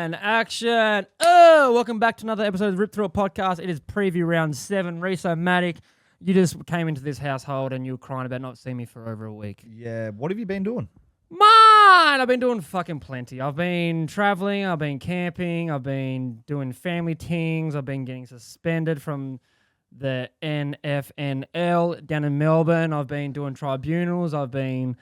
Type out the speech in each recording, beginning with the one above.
And action. Oh, welcome back to another episode of Rip Through a Podcast. It is preview round 7. Riso Matic, you just came into this household and you were crying about not seeing me for over a week. Yeah, what have you been doing? Mine! I've been doing fucking plenty. I've been traveling, I've been camping, I've been doing family things, I've been getting suspended from the NFNL down in Melbourne, I've been doing tribunals, I've been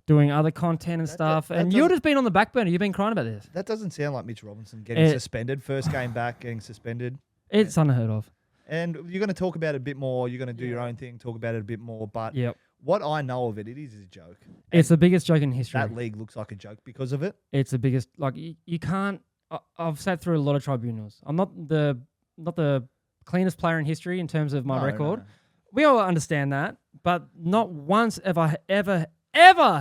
doing other content and stuff. And you've just been on the back burner. You've been crying about this. That doesn't sound like Mitch Robinson getting suspended. First game back, getting suspended. It's unheard of. And you're going to talk about it a bit more. You're going to do your own thing, talk about it a bit more. But what I know of it, it is a joke. It's the biggest joke in history. That league looks like a joke because of it. It's the biggest. Like you can't. I've sat through a lot of tribunals. I'm not the cleanest player in history in terms of my record. No. We all understand that, but not once have I ever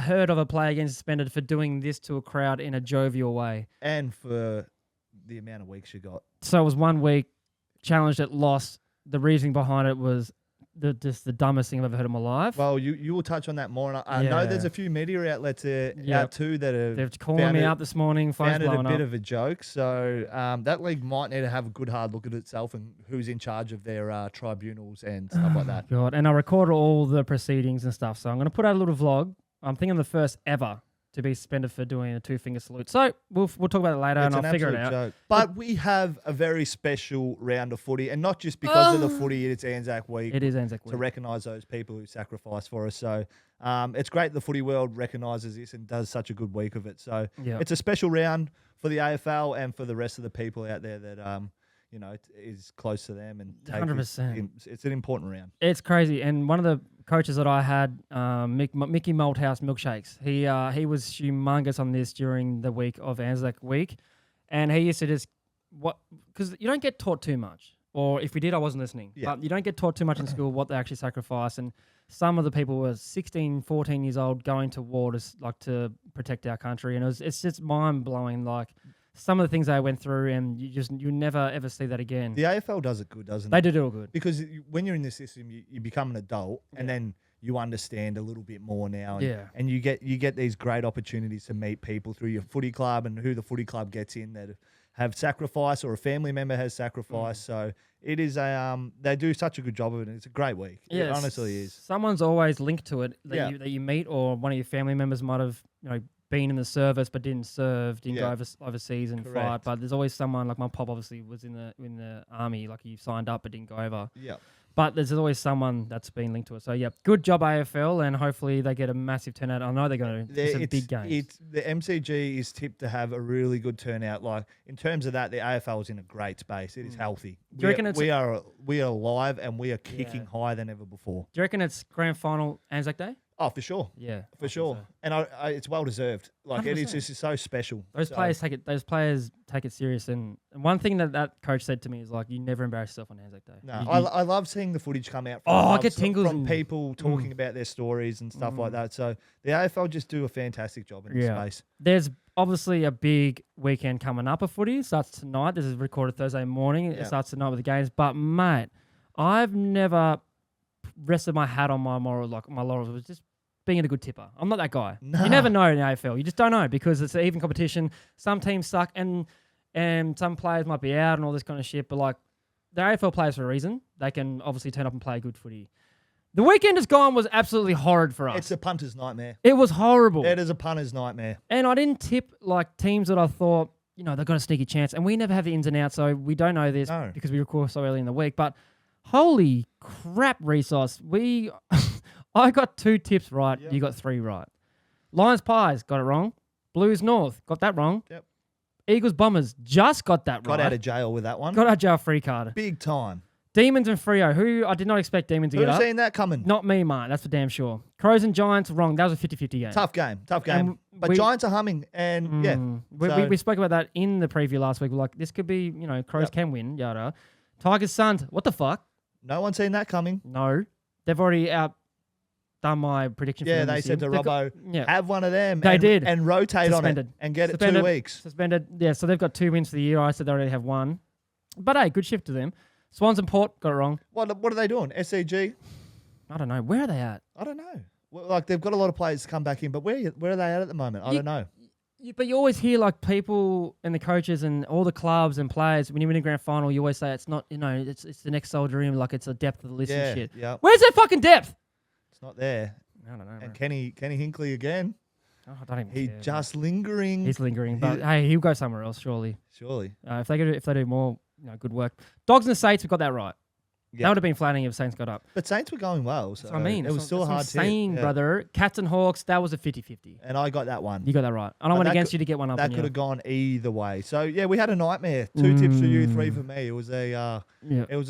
heard of a player getting suspended for doing this to a crowd in a jovial way. And for the amount of weeks you got. So it was 1 week, challenged it, lost. The reasoning behind it was just the dumbest thing I've ever heard in my life. Well, you will touch on that more. And I know there's a few media outlets out too that have They've called me up this morning, found it a bit of a joke. So that league might need to have a good hard look at itself and who's in charge of their tribunals and stuff like that. God, and I recorded all the proceedings and stuff. So I'm going to put out a little vlog. I'm thinking the first ever to be suspended for doing a 2-finger salute. So we'll talk about it later and I'll figure it out. Joke. But we have a very special round of footy, and not just because of the footy, it's Anzac Week. It is Anzac Week. To recognise those people who sacrifice for us. So it's great the footy world recognises this and does such a good week of it. So it's a special round for the AFL and for the rest of the people out there that is close to them. And 100%. It's an important round. It's crazy. And one of the coaches that I had, Mickey Malthouse Milkshakes, he was humongous on this during the week of Anzac Week. And he used to just, because you don't get taught too much. Or if we did, I wasn't listening. Yeah. But you don't get taught too much in school what they actually sacrifice. And some of the people were 16, 14 years old going to war to protect our country. And it's just mind-blowing, some of the things they went through, and you never ever see that again. The AFL does it good, doesn't it? They do it good. Because when you're in the system, you become an adult, and then you understand a little bit more now. And you get these great opportunities to meet people through your footy club and who the footy club gets in that have sacrificed or a family member has sacrificed. So it is they do such a good job of it, and it's a great week. It honestly is. Someone's always linked to it that you meet, or one of your family members might have been in the service but didn't go overseas and fight. But there's always someone, like my pop obviously was in the army, like he signed up but didn't go over. Yeah. But there's always someone that's been linked to it. So good job AFL, and hopefully they get a massive turnout. I know they're going to. It's a big game. The MCG is tipped to have a really good turnout. Like in terms of that, the AFL is in a great space. It is healthy. Do you reckon we are live and we are kicking higher than ever before. Do you reckon it's grand final Anzac Day? Oh, for sure. Yeah, for sure. So. And it's well deserved. Like 100%. It is just so special. Those players take it serious. And one thing that coach said to me is you never embarrass yourself on Anzac Day. No, I love seeing the footage come out. I get tingles from people talking about their stories and stuff like that. So the AFL just do a fantastic job in this space. There's obviously a big weekend coming up of footy. It starts tonight. This is recorded Thursday morning. It starts tonight with the games. But mate, I've never rested my hat on my morals. My laurels was just being a good tipper. I'm not that guy. No. You never know in the AFL. You just don't know because it's an even competition. Some teams suck and some players might be out and all this kind of shit. But the AFL players for a reason. They can obviously turn up and play good footy. The weekend just gone was absolutely horrid for us. It's a punter's nightmare. It was horrible. It is a punter's nightmare. And I didn't tip teams that I thought, they've got a sneaky chance. And we never have the ins and outs, so we don't know this because we record so early in the week. But holy crap, resource. I got 2 tips right. Yep. You got 3 right. Lions Pies, got it wrong. Blues North, got that wrong. Yep. Eagles Bombers, just got that right. Got out of jail with that one. Got out of jail free card. Big time. Demons and Freo, who I did not expect Demons to get up. Who's seen that coming? Not me, mate. That's for damn sure. Crows and Giants, wrong. That was a 50-50 game. Tough game. But Giants are humming, and We spoke about that in the preview last week. We're like, this could be, Crows can win, yada. Tigers, Suns, what the fuck? No one's seen that coming. No. They've already done my prediction for them. Yeah, they said to Robbo, have one of them. They did. And rotate on it and get it 2 weeks. Suspended. Yeah, so they've got 2 wins for the year. I said they already have 1. But hey, good shift to them. Swans and Port, got it wrong. What are they doing? SCG? I don't know. Where are they at? I don't know. Well, they've got a lot of players to come back in, but where are they at the moment? I don't know. But you always hear like people and the coaches and all the clubs and players when you win a grand final, you always say it's not, it's the next soldier in, like it's a depth of the list and shit. Yeah. Where's that fucking depth? It's not there. I don't know. And Kenny Hinkley again. Oh, I don't even care. He's just lingering. He's lingering, but hey, he'll go somewhere else surely. Surely. If they do more, good work. Dogs and the Saints, we got that right. Yep. That would have been flattening if Saints got up. But Saints were going well. So that's what I mean. It was still a hard saying, brother. Cats and Hawks, that was a 50-50. And I got that one. You got that right. And I went against you to get one up. That could have gone either way. So, yeah, we had a nightmare. 2 tips for you, 3 for me. It was a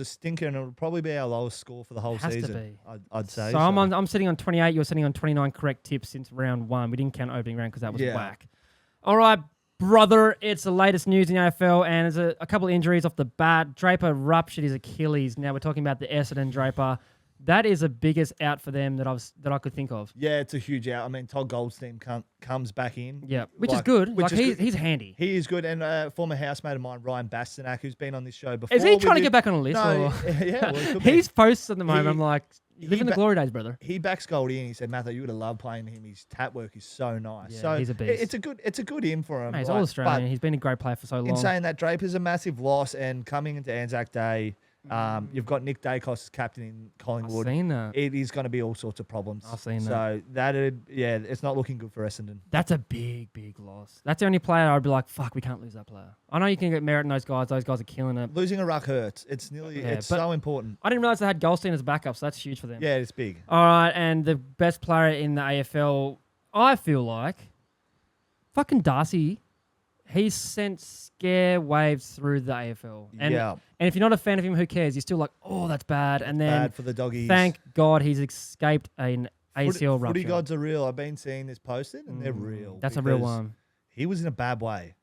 stinker, and it would probably be our lowest score for the whole season. I'd say. So I'm sitting on 28. You're sitting on 29 correct tips since round 1. We didn't count opening round because that was whack. All right, brother, it's the latest news in the AFL, and there's a couple of injuries off the bat. Draper ruptured his Achilles. Now we're talking about the Essendon Draper. That is the biggest out for them that I could think of. Yeah, it's a huge out. I mean, Todd Goldstein comes back in. Yeah, which is good. He's handy. He is good. And former housemate of mine, Ryan Bastenak, who's been on this show before. Is he trying to get back on a list? No, well, he's posts at the moment. I'm like, living the glory days, brother. He backs Goldie and he said, Matho, you would have loved playing him. His tap work is so nice. Yeah, so he's a beast. It's a good in for him. Mate, he's all Australian. He's been a great player for so long. In saying that, Draper's a massive loss, and coming into Anzac Day, you've got Nick Dacos as captain in Collingwood. I've seen that. It is going to be all sorts of problems. I've seen that. So it's not looking good for Essendon. That's a big, big loss. That's the only player I'd be like, fuck, we can't lose that player. I know you can get merit in those guys. Those guys are killing it. Losing a ruck hurts. It's so important. I didn't realize they had Goldstein as a backup, so that's huge for them. Yeah, it's big. All right, and the best player in the AFL, I feel like, fucking Darcy. He's sent scare waves through the AFL. And if you're not a fan of him, who cares? You're still like, oh, that's bad. And then bad for the doggies. Thank God he's escaped an ACL rupture. Footy gods are real. I've been seeing this posted, and they're real. That's a real one. He was in a bad way.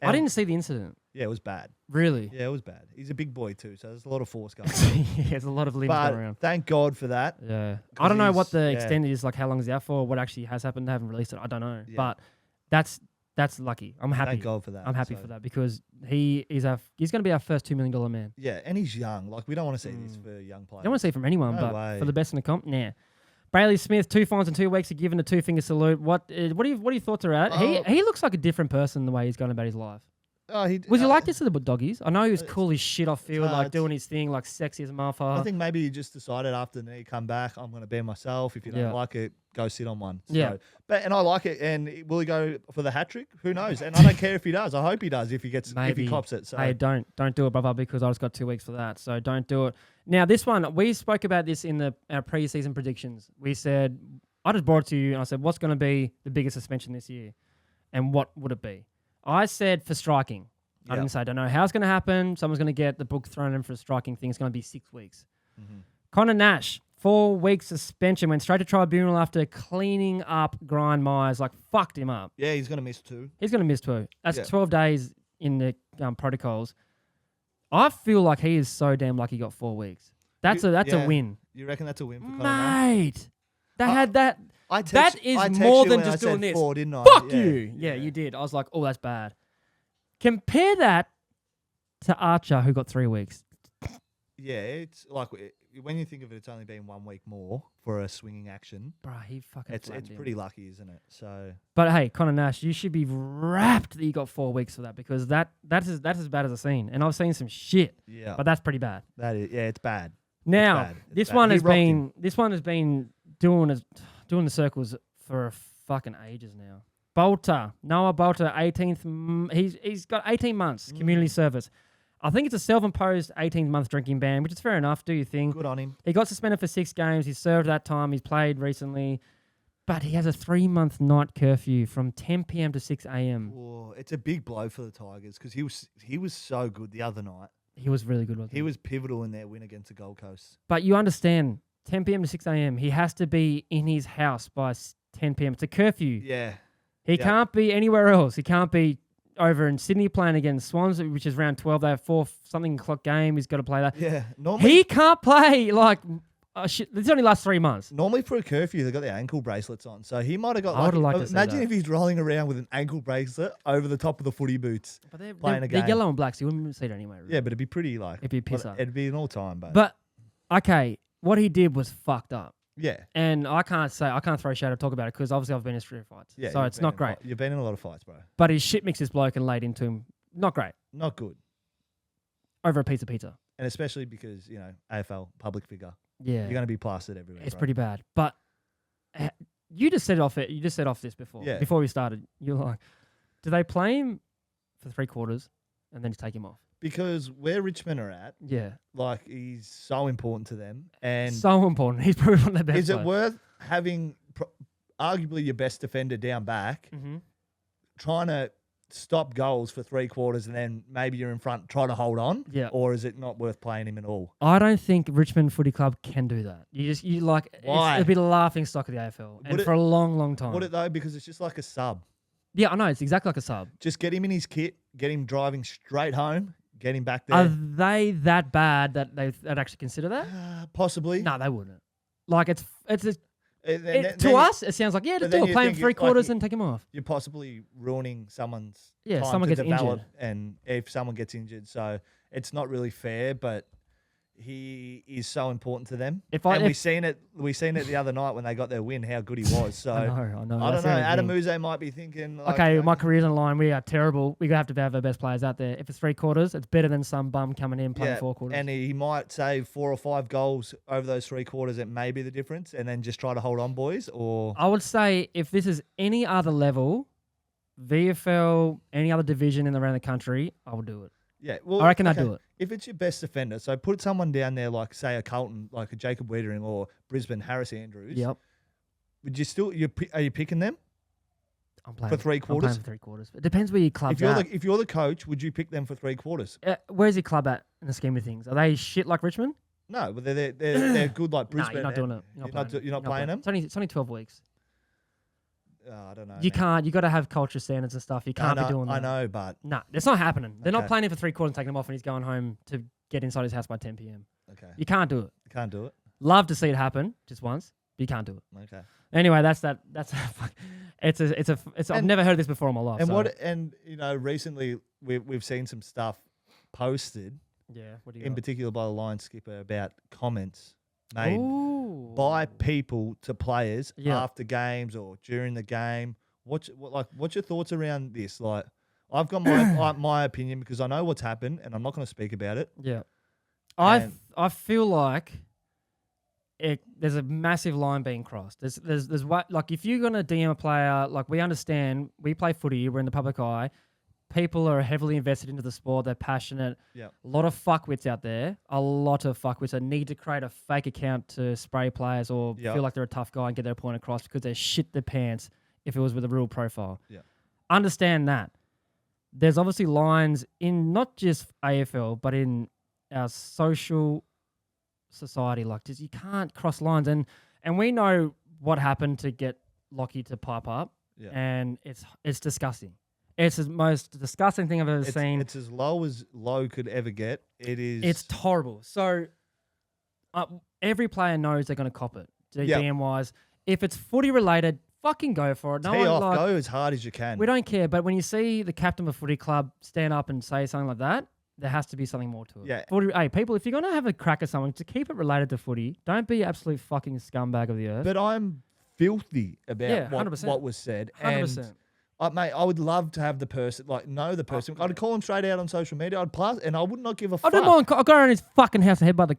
I didn't see the incident. Yeah, it was bad. Really? Yeah, it was bad. He's a big boy too, so there's a lot of force going on. There's a lot of limbs going around. Thank God for that. Yeah. I don't know what the extent is, like how long is he out for, what actually has happened. They haven't released it. I don't know. Yeah. But that's lucky. I'm happy. Thank God for that. I'm happy for that because he's going to be our first $2 million man. Yeah, and he's young. Like, we don't want to see this for young players. I don't want to see it from anyone, for the best in the comp, nah. Bailey Smith, 2 fines in 2 weeks, given a 2-finger salute. What are your thoughts around it? He looks like a different person the way he's going about his life. Was he like this to the doggies? I know he was cool as shit off field, like doing his thing, like sexy as a motherfucker. I think maybe he just decided after the knee come back, I'm going to be myself. If you don't like it, go sit on one. So, and I like it. And will he go for the hat trick? Who knows? And I don't care if he does. I hope he does if he cops it. So. Hey, don't do it, brother, because I just got 2 weeks for that. So don't do it. Now, this one, we spoke about this in our pre-season predictions. We said, I just brought it to you and I said, what's going to be the biggest suspension this year? And what would it be? I said for striking. I didn't say, I don't know how it's going to happen. Someone's going to get the book thrown in for a striking thing. It's going to be 6 weeks. Mm-hmm. Connor Nash, 4 weeks suspension, went straight to tribunal after cleaning up Grind Myers, like fucked him up. Yeah, he's going to miss 2. He's going to miss 2. That's 12 days in the protocols. I feel like he is so damn lucky he got 4 weeks. That's a win. You reckon that's a win for Connor Nash? Mate, that is I more than just doing this. 4, didn't I? Fuck you. Yeah, you did. I was like, oh, that's bad. Compare that to Archer, who got 3 weeks. Yeah, it's like when you think of it, it's only been 1 week more for a swinging action. Bruh, he fucking It's pretty lucky, isn't it? So, but hey, Connor Nash, you should be wrapped that you got 4 weeks for that because that's as bad as I've seen, and I've seen some shit. Yeah, but that's pretty bad. That is, it's bad. Now this one has been doing the circles for fucking ages now. Noah Balta, 18th. He's got 18 months community service. I think it's a self-imposed 18-month drinking ban, which is fair enough. Do your thing. Good on him. He got suspended for 6 games. He served that time. He's played recently. But he has a 3-month night curfew from 10 p.m. to 6 a.m. Oh, it's a big blow for the Tigers because he was so good the other night. He was really good, wasn't he? He was pivotal in their win against the Gold Coast. But you understand, 10 p.m. to 6 a.m., he has to be in his house by 10 p.m. It's a curfew. Yeah. He can't be anywhere else. He can't be over in Sydney playing against Swans, which is round 12. They have 4-something o'clock game. He's got to play that. Yeah. Normally, he can't play this only lasts 3 months. Normally for a curfew, they've got their ankle bracelets on. So he might have got imagine if he's rolling around with an ankle bracelet over the top of the footy boots. But they're playing a game. They're yellow and black, so you wouldn't see it anyway. Really. Yeah, but it'd be pretty it'd be a pisser. It'd be an all-time, But, okay, what he did was fucked up. Yeah. And I can't throw shade or talk about it because obviously I've been in street fights. Yeah. So it's not great. You've been in a lot of fights, bro. But he shit mixed this bloke and laid into him. Not great. Not good. Over a piece of pizza. And especially because, AFL, public figure. Yeah. You're going to be plastered everywhere. It's pretty bad. But you just said off this before. Yeah. Before we started. You're like, do they play him for 3 quarters and then just take him off? Because where Richmond are at, yeah, like he's so important to them, and so important. He's probably one of the best. Is it players. worth having arguably your best defender down back, trying to stop goals for 3 quarters, and then maybe you're in front, try to hold on? Yeah. Or is it not worth playing him at all? I don't think Richmond Footy Club can do that. Why? It'll be the laughing stock of the AFL, and for a long, long time. Would it though? Because it's just like a sub. Yeah, I know. It's exactly like a sub. Just get him in his kit, get him driving straight home. Get him back there. Are they that bad that they'd actually consider that? Possibly. No, they wouldn't. Like to us, it sounds like just do it. Play him 3 quarters and take him off. You're possibly ruining someone's time someone to gets develop, injured. And if someone gets injured, so it's not really fair. But he is so important to them. We seen it the other night when they got their win. How good he was. So I know. I don't know. Adam Uze might be thinking. Like, okay, my career's on the line. We are terrible. We have to have our best players out there. If it's 3 quarters, it's better than some bum coming in playing 4 quarters. And he might save 4 or 5 goals over those 3 quarters. It may be the difference, and then just try to hold on, boys. Or I would say if this is any other level, VFL, any other division around the country, I would do it. Yeah, well, I reckon I'd do it. If it's your best defender, so put someone down there like, say, a Carlton, like a Jacob Wiedering or Brisbane Harris Andrews. Yep. Would you still, are you picking them? I'm playing for 3 quarters. I'm playing for 3 quarters. It depends where your club's at. If you're the coach, would you pick them for 3 quarters? Where's your club at in the scheme of things? Are they shit like Richmond? No, but they're good like Brisbane. No, you're not doing it. You're not playing them? It's only 12 weeks. I don't know. You can't. You got to have culture standards and stuff. You can't be doing that. I know, but no, it's not happening. They're not playing him for 3 quarters and taking him off, and he's going home to get inside his house by 10 p.m. Okay. You can't do it. You can't do it. Love to see it happen just once, but you can't do it. Okay. Anyway, that's that. That's I've never heard of this before in my life. And recently we've seen some stuff posted. Yeah. What do you in got? particular by the line skipper about comments made by people to players after games or during the game. What's your thoughts around this? Like, I've got my opinion because I know what's happened and I'm not going to speak about it. Yeah, I feel like there's a massive line being crossed. There's what, like, if you're going to DM a player, like, we understand, we play footy, we're in the public eye. People are heavily invested into the sport. They're passionate. Yeah. A lot of fuckwits out there. A lot of fuckwits that need to create a fake account to spray players or feel like they're a tough guy and get their point across because they shit their pants if it was with a real profile. Yeah. Understand that. There's obviously lines in not just AFL, but in our social society. Like, you can't cross lines. And we know what happened to get Lockie to pipe up. Yeah. And it's disgusting. It's the most disgusting thing I've ever seen. It's as low as low could ever get. It's horrible. So every player knows they're going to cop it, DM-wise. If it's footy related, fucking go for it. Go as hard as you can. We don't care. But when you see the captain of a footy club stand up and say something like that, there has to be something more to it. Yeah. Hey, people, if you're going to have a crack at someone, to keep it related to footy, don't be absolute fucking scumbag of the earth. But I'm filthy about 100%. what was said. 100%. Mate, I would love to have the person, know the person. I'd call him straight out on social media. And I would not give a fuck. I don't mind. I'll go around his fucking house and head by the...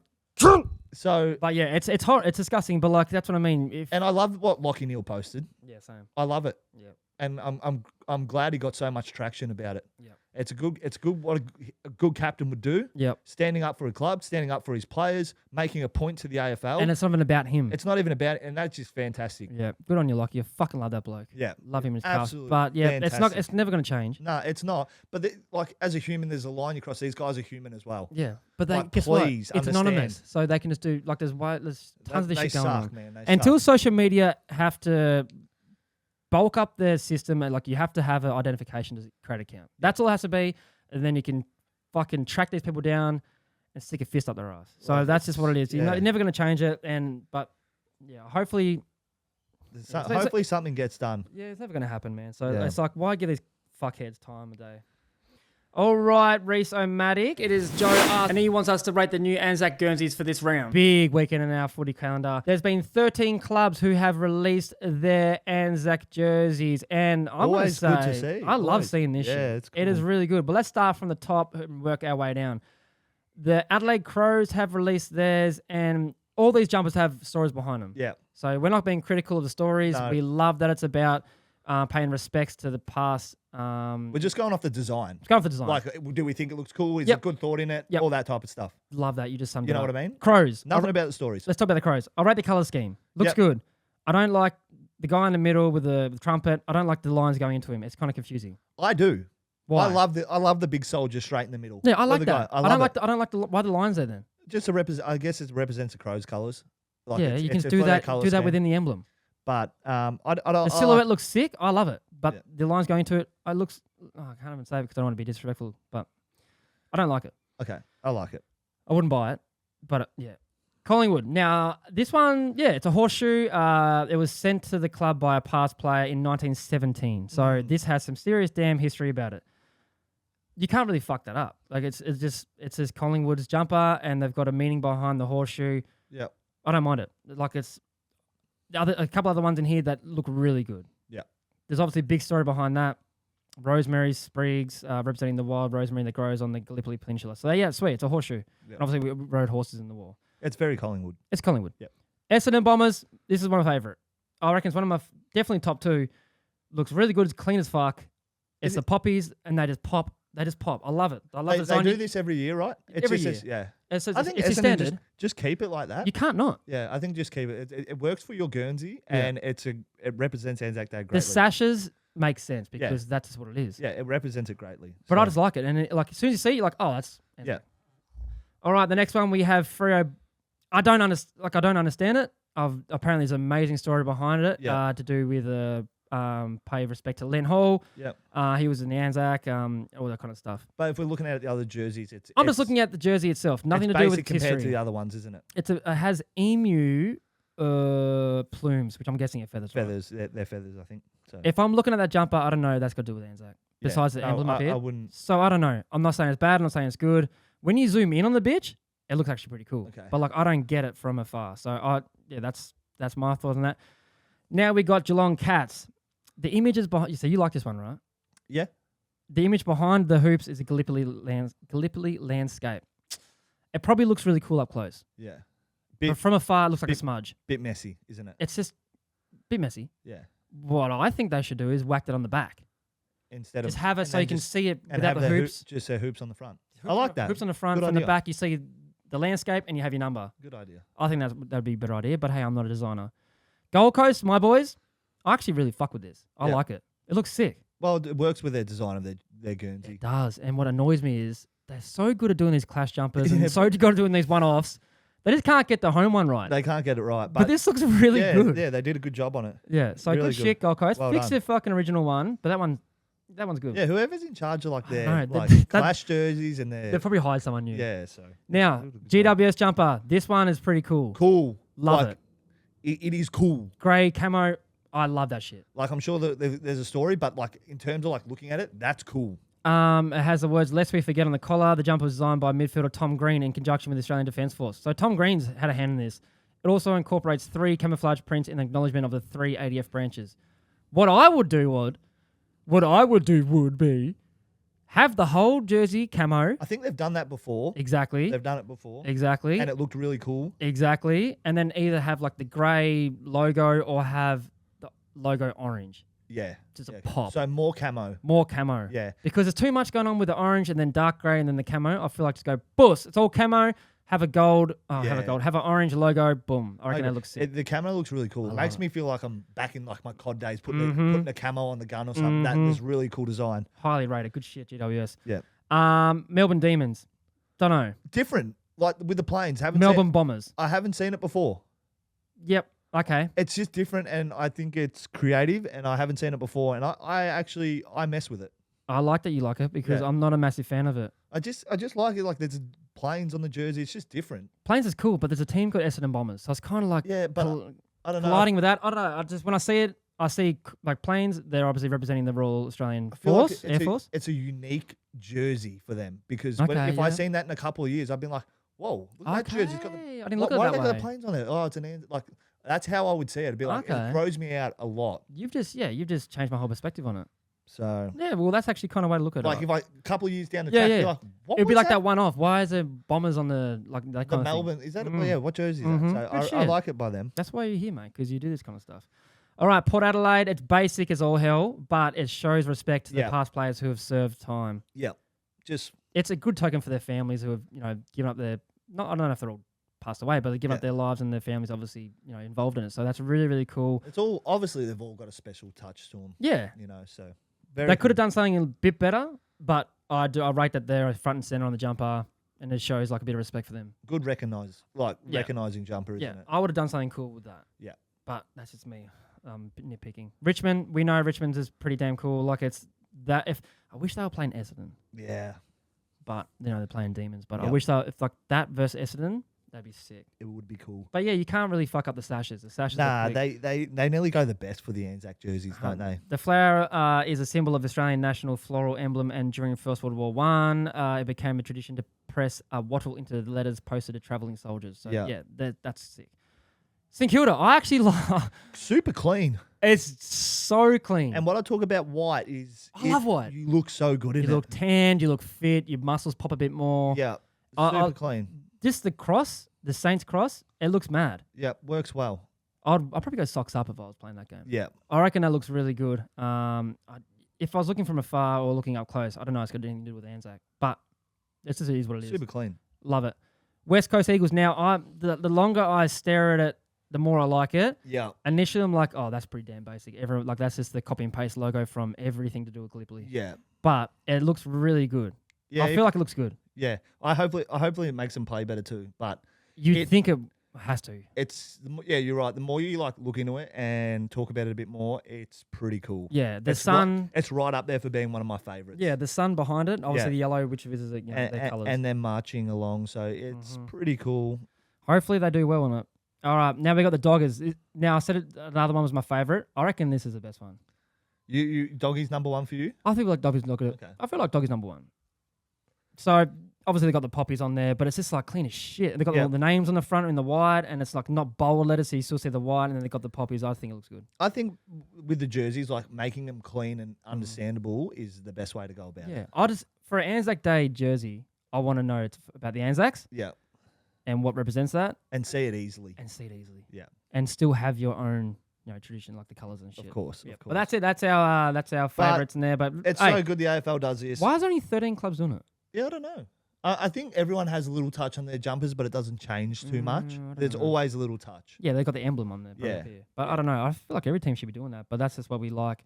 So... But yeah, it's horrible. It's disgusting, but like, that's what I mean. And I love what Lockie Neal posted. Yeah, same. I love it. Yeah. And I'm glad he got so much traction about it. Yeah. It's good what a good captain would do. Yep. Standing up for a club, standing up for his players, making a point to the AFL. And it's not even about him. It's not even about it, and that's just fantastic. Yeah. Good on you, Lockie. You fucking love that bloke. Yeah. Love him in his Absolutely. But yeah, fantastic. it's never going to change. No, it's not. But as a human, there's a line you cross. These guys are human as well. Yeah. But they guess please what? It's understand. anonymous. So they can just do, like, there's tons of this shit going on. Man. Until social media have to bulk up their system, and like, you have to have an identification to create an account. That's all it has to be. And then you can fucking track these people down and stick a fist up their ass. So that's just what it is. You're never going to change it. But hopefully... hopefully something gets done. Yeah, it's never going to happen, man. So it's like, why give these fuckheads time a day? All right, Reese O'Matic. It is Joe R. And he wants us to rate the new Anzac Guernseys for this round. Big weekend in our footy calendar. There's been 13 clubs who have released their Anzac jerseys. And I want to say, good to see. I love seeing this shit. It's cool. It is really good. But let's start from the top and work our way down. The Adelaide Crows have released theirs, and all these jumpers have stories behind them. Yeah. So we're not being critical of the stories. No. We love that it's about paying respects to the past. We're just going off the design. It's going off the design. Like, do we think it looks cool? Is it good thought in it? Yep. All that type of stuff. Love that. You just summed it up. You know what I mean? Crows. Nothing about the stories. Let's talk about the Crows. I'll rate the colour scheme. Looks good. I don't like the guy in the middle with the trumpet. I don't like the lines going into him. It's kind of confusing. I do. Why? I love the big soldier straight in the middle. Yeah, I like that. I don't like why the lines there then. Just to represent. I guess it represents the Crows' colours. Like yeah, you can do that within the emblem. But I don't. The silhouette looks sick. I love it. But the lines going into it, it looks. Oh, I can't even say it because I don't want to be disrespectful. But I don't like it. Okay, I like it. I wouldn't buy it. But yeah. Collingwood. Now, this one, it's a horseshoe. It was sent to the club by a past player in 1917. So this has some serious damn history about it. You can't really fuck that up. Like it says Collingwood's jumper, and they've got a meaning behind the horseshoe. Yeah, I don't mind it. Like it's a couple other ones in here that look really good. Yeah, there's obviously a big story behind that. Rosemary sprigs representing the wild rosemary that grows on the Gallipoli Peninsula. So yeah, it's sweet. It's a horseshoe. Yeah. And obviously we rode horses in the war. It's very Collingwood. It's Collingwood. Yep. Essendon Bombers. This is one of my favourite. I reckon it's one of my definitely top two. Looks really good. It's clean as fuck. It's the poppies, and they just pop. They just pop. I love it. I love it. They do this every year, right? Every year. Yeah. I think it's standard. Just keep it like that. You can't not. Yeah, I think just keep it. It works for your Guernsey, and it represents Anzac Day greatly. The sashes make sense because that's just what it is. Yeah, it represents it greatly. But I just like it, and as soon as you see it, you're like, oh, that's Anzac. All right, the next one we have Freo. I don't understand it. Apparently, there's an amazing story behind it to do with pay respect to Len Hall. Yep. He was in the Anzac, all that kind of stuff. But if we're looking at the other jerseys, I'm just looking at the jersey itself. Nothing to do with history. compared to the other ones, isn't it? It has emu plumes, which I'm guessing are feathers. Feathers, right? They're feathers, I think. So. If I'm looking at that jumper, I don't know. That's got to do with Anzac. Besides the emblem up here. I wouldn't. So I don't know. I'm not saying it's bad. I'm not saying it's good. When you zoom in on the bitch, it looks actually pretty cool. Okay. But I don't get it from afar. So that's my thoughts on that. Now we got Geelong Cats. The images behind you like this one, right? Yeah. The image behind the hoops is a Gallipoli landscape. It probably looks really cool up close. Yeah. But from afar, it looks like a smudge. Bit messy, isn't it? It's just a bit messy. Yeah. What I think they should do is whack it on the back. Instead just of have it so you can see it without the hoops. Just hoops on the front. I like that. Hoops on the front. From the back, you see the landscape and you have your number. Good idea. I think that'd be a better idea. But hey, I'm not a designer. Gold Coast, my boys. I actually really fuck with this. I like it. It looks sick. Well, it works with their design of their Guernsey. It does. And what annoys me is they're so good at doing these clash jumpers and so good at doing these one-offs. They just can't get the home one right. They can't get it right. But this looks really good. Yeah, they did a good job on it. Yeah, so really good shit, Gold Coast. Well Fix done. their fucking original one, but that one's good. Yeah, whoever's in charge of their clash jerseys and their... They'll probably hire someone new. Yeah, so... Now, GWS jumper. This one is pretty cool. Cool. Love it. It is cool. Grey camo. I love that shit. I'm sure that there's a story, but in terms of looking at it, that's cool. It has the words "Lest we forget" on the collar. The jumper was designed by midfielder Tom Green in conjunction with the Australian Defence Force. So Tom Green's had a hand in this. It also incorporates 3 camouflage prints in acknowledgement of the 3 ADF branches. What I would do would be have the whole jersey camo. I think they've done that before. Exactly. They've done it before. Exactly. And it looked really cool. Exactly. And then either have the grey logo or have the logo orange. Yeah. Just a pop. So more camo. More camo. Yeah. Because there's too much going on with the orange and then dark grey and then the camo. I feel like just go, boss, it's all camo. Have a gold. Have an orange logo. Boom. I reckon that looks sick. The camo looks really cool. It makes me feel like I'm back in my COD days, putting the camo on the gun or something. That is really cool design. Highly rated. Good shit, GWS. Yeah. Melbourne Demons. Don't know. Different. With the planes. Melbourne Bombers. I haven't seen it before. Yep. Okay. It's just different, and I think it's creative, and I haven't seen it before, and I mess with it. I like that you like it because I'm not a massive fan of it. I just like it. There's planes on the jersey. It's just different. Planes is cool, but there's a team called Essendon Bombers, so it's kind of but I don't know. Colliding with that. I don't know. When I see it, I see like planes. They're obviously representing the Royal Australian Like Force, Air Force. It's a unique jersey for them because Okay, if I seen that in a couple of years, I've been like, whoa, look at that jersey. It's got I didn't look at why it do that they way. got planes on it? Oh, it's like that's how I would see it. It'd be like it throws me out a lot. You've just changed my whole perspective on it. So yeah, well, that's actually kind of way to look at it. Like if a couple of years down the track, be like, what it'd be like that? that one off. Why is there bombers on the like that kind The of Melbourne? thing? Is that? Yeah, what jersey is that? So I like it by them. That's why you're here, mate, because you do this kind of stuff. All right, Port Adelaide. It's basic as all hell, but it shows respect to the past players who have served time. Yeah, it's a good token for their families who have given up their. I don't know if they're all passed away, but they give up their lives and their families obviously involved in it. So that's really, really cool. It's all obviously they've all got a special touch to them. Yeah, so they could have done something a bit better, but I rate that they're front and center on the jumper, and it shows like a bit of respect for them. Good recognizing jumper, isn't it? I would have done something cool with that. Yeah, but that's just me nitpicking. Richmond, we know Richmond's is pretty damn cool. Like it's that. If I wish they were playing Essendon. Yeah, but they're playing Demons. But I wish if like that versus Essendon. That'd be sick. It would be cool. But yeah, you can't really fuck up the sashes. The sashes. Nah, they nearly go the best for the Anzac jerseys, don't they? The flower is a symbol of Australian national floral emblem, and during First World War I, it became a tradition to press a wattle into the letters posted to travelling soldiers. So yeah, that's sick. St Kilda, I actually love. Super clean. It's so clean. And what I talk about white is I love white. You look so good in it. You look tanned. You look fit. Your muscles pop a bit more. Yeah, super clean. Just the cross, the Saints cross, it looks mad. Yeah, works well. I'd probably go socks up if I was playing that game. Yeah. I reckon that looks really good. If I was looking from afar or looking up close, I don't know it's got anything to do with Anzac. But it just is what it is. Super clean. Love it. West Coast Eagles now, the longer I stare at it, the more I like it. Yeah. Initially, I'm like, oh, that's pretty damn basic. That's just the copy and paste logo from everything to do with Gallipoli. Yeah. But it looks really good. Yeah, I feel like it looks good. Yeah. Hopefully it makes them play better too. But you think it has to. You're right. The more you look into it and talk about it a bit more, it's pretty cool. Yeah, it's right up there for being one of my favorites. Yeah, the sun behind it, obviously the yellow, which is their colours. And then marching along, so it's pretty cool. Hopefully they do well on it. All right, now we got the Doggers. Now I said another one was my favourite. I reckon this is the best one. You Doggies number one for you? I think like Doggies not good. Okay. I feel like Doggies number one. So obviously they got the poppies on there, but it's just like clean as shit. They got all the names on the front in the white, and it's like not bold letters, so you still see the white, and then they got the poppies. I think it looks good. I think with the jerseys, like making them clean and understandable is the best way to go about it. Yeah, for an Anzac Day jersey, I want to know about the Anzacs. Yeah. And what represents that, and see it easily, yeah, and still have your own tradition like the colours and shit. Of course. But that's it. That's our favourites in there. But it's so good the AFL does this. Why is only 13 clubs doing it? Yeah, I don't know. I think everyone has a little touch on their jumpers, but it doesn't change too much. There's always a little touch. Yeah, they got the emblem on there. Yeah. But I don't know. I feel like every team should be doing that. But that's just what we like.